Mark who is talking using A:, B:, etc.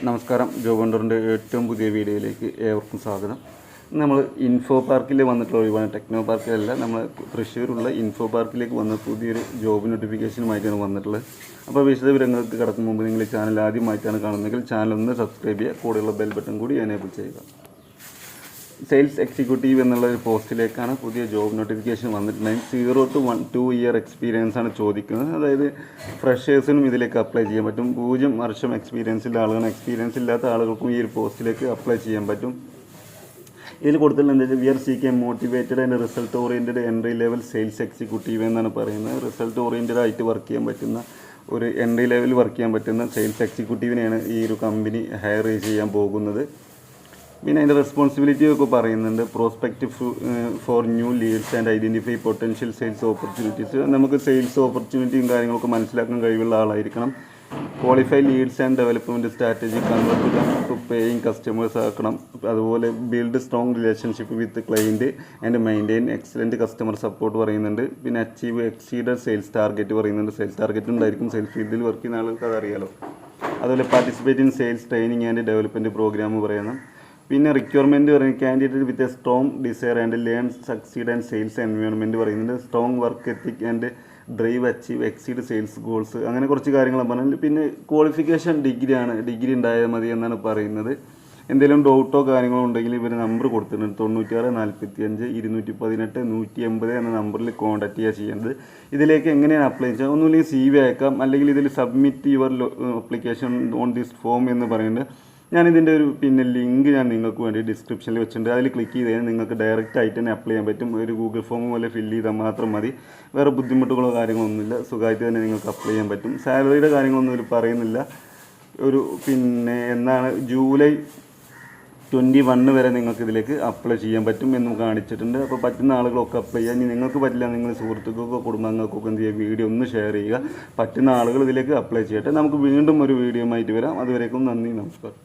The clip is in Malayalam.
A: നമസ്കാരം. ജോബ് വണ്ടറിൻ്റെ ഏറ്റവും പുതിയ വീഡിയോയിലേക്ക് ഏവർക്കും സ്വാഗതം. നമ്മൾ ഇൻഫോ പാർക്കിൽ വന്നിട്ടുള്ള ഒഴിവാണ്, ടെക്നോ പാർക്കിലല്ല, നമ്മൾ തൃശ്ശൂരുള്ള ഇൻഫോ പാർക്കിലേക്ക് വന്ന പുതിയൊരു ജോബ് നോട്ടിഫിക്കേഷനുമായിട്ടാണ് വന്നിട്ടുള്ളത്. അപ്പോൾ വിശദവിവരങ്ങൾക്ക് കടക്കും മുമ്പ് നിങ്ങൾ ചാനൽ ആദ്യമായിട്ടാണ് കാണുന്നതെങ്കിൽ ചാനൽ ഒന്ന് സബ്സ്ക്രൈബ് ചെയ്യുക, കൂടെയുള്ള ബെൽ ബട്ടൺ കൂടി എനേബിൾ ചെയ്യുക. സെയിൽസ് എക്സിക്യൂട്ടീവ് എന്നുള്ള ഒരു പോസ്റ്റിലേക്കാണ് പുതിയ ജോബ് നോട്ടിഫിക്കേഷൻ വന്നിട്ടുണ്ടെങ്കിൽ 0 to 2 ഇയർ എക്സ്പീരിയൻസ് ആണ് ചോദിക്കുന്നത്. അതായത് ഫ്രഷേഴ്സിനും ഇതിലേക്ക് അപ്ലൈ ചെയ്യാൻ പറ്റും. 0 വർഷം എക്സ്പീരിയൻസ് ആളുകൾ, എക്സ്പീരിയൻസ് ഇല്ലാത്ത ആളുകൾക്കും ഈ ഒരു പോസ്റ്റിലേക്ക് അപ്ലൈ ചെയ്യാൻ പറ്റും. ഇതിൽ കൊടുത്തിട്ടുള്ള എന്താ വെച്ചാൽ, we are seeking motivated and result oriented entry level sales executive എന്നാണ് പറയുന്നത്. റിസൾട്ട് ഓറിയൻറ്റഡ് ആയിട്ട് വർക്ക് ചെയ്യാൻ പറ്റുന്ന ഒരു എൻട്രി ലെവലിൽ വർക്ക് ചെയ്യാൻ പറ്റുന്ന സെയിൽസ് എക്സിക്യൂട്ടീവിനെയാണ് ഈ ഒരു കമ്പനി ഹയർ ചെയ്യാൻ പോകുന്നത്. പിന്നെ അതിൻ്റെ റെസ്പോൺസിബിലിറ്റി ഒക്കെ പറയുന്നുണ്ട്. Prospect for new leads and identify potential sales opportunities. നമുക്ക് സെയിൽസ് ഓപ്പർച്യൂണിറ്റിയും കാര്യങ്ങളൊക്കെ മനസ്സിലാക്കാൻ കഴിവുള്ള ആളായിരിക്കണം. Qualify leads and development strategy, convert to paying customers ആക്കണം. അതുപോലെ build strong relationship with client and maintain excellent customer support പറയുന്നുണ്ട്. പിന്നെ അച്ചീവ് എക്സീഡ് സെയിൽസ് ടാർഗറ്റ് പറയുന്നുണ്ട്. സെയിൽസ് ടാർഗറ്റ് ഉണ്ടായിരിക്കും, സെയിൽസ് ഫീൽഡിൽ വർക്ക് ചെയ്യുന്ന ആളുകൾക്ക് അതറിയാലോ. അതുപോലെ participate in sales training and development programme പറയണം. പിന്നെ റിക്വയർമെൻറ്റ് പറയുന്നത് candidate with a strong desire and learn succeed and sales environment പറയുന്നുണ്ട്. Strong work ethic and drive achieve exceed sales goals, അങ്ങനെ കുറച്ച് കാര്യങ്ങളാണ് പറഞ്ഞത്. പിന്നെ ക്വാളിഫിക്കേഷൻ ഡിഗ്രിയാണ്, ഡിഗ്രി ഉണ്ടായാൽ മതി എന്നാണ് പറയുന്നത്. എന്തെങ്കിലും ഡൗട്ടോ കാര്യങ്ങളോ ഉണ്ടെങ്കിൽ ഇവർ നമ്പർ കൊടുത്തിട്ടുണ്ട്. 96 45 218 180 എന്ന നമ്പറിൽ കോൺടാക്ട് ചെയ്യുക ചെയ്യേണ്ടത്. ഇതിലേക്ക് എങ്ങനെയാണ് അപ്ലൈ ചെയ്യുക? ഒന്നുമില്ലെങ്കിൽ CV അയക്കാം, അല്ലെങ്കിൽ ഇതിൽ submit your application on this form എന്ന് പറയുന്നത്. ഞാനിതിൻ്റെ ഒരു ലിങ്ക് ഞാൻ നിങ്ങൾക്ക് വേണ്ടി ഡിസ്ക്രിപ്ഷനിൽ വെച്ചിട്ടുണ്ട്. അതിൽ ക്ലിക്ക് ചെയ്ത് കഴിഞ്ഞാൽ നിങ്ങൾക്ക് ഡയറക്റ്റ് ആയിട്ട് തന്നെ അപ്ലൈ ചെയ്യാൻ പറ്റും. ഒരു ഗൂഗിൾ ഫോം പോലെ ഫില്ല് ചെയ്താൽ മാത്രം മതി. വേറെ ബുദ്ധിമുട്ടുകളോ കാര്യങ്ങളൊന്നുമില്ല. സുഖമായിട്ട് തന്നെ നിങ്ങൾക്ക് അപ്ലൈ ചെയ്യാൻ പറ്റും. സാലറിയുടെ കാര്യങ്ങളൊന്നും ഇതിൽ പറയുന്നില്ല. എന്നാണ് ജൂലൈ 21 വരെ നിങ്ങൾക്ക് ഇതിലേക്ക് അപ്ലൈ ചെയ്യാൻ പറ്റും എന്നും കാണിച്ചിട്ടുണ്ട്. അപ്പോൾ പറ്റുന്ന ആളുകളൊക്കെ അപ്ലൈ ചെയ്യുക. ഇനി നിങ്ങൾക്ക് പറ്റില്ല, നിങ്ങൾ സുഹൃത്തുക്കൾക്കോ കുടുംബാംഗങ്ങൾക്കൊക്കെ എന്ത് ചെയ്യുക, വീഡിയോ ഒന്ന് ഷെയർ ചെയ്യുക. പറ്റുന്ന ആളുകൾ ഇതിലേക്ക് അപ്ലൈ ചെയ്യട്ടെ. നമുക്ക് വീണ്ടും ഒരു വീഡിയോ ആയിട്ട് വരാം. അതുവരേക്കും നന്ദി, നമസ്കാരം.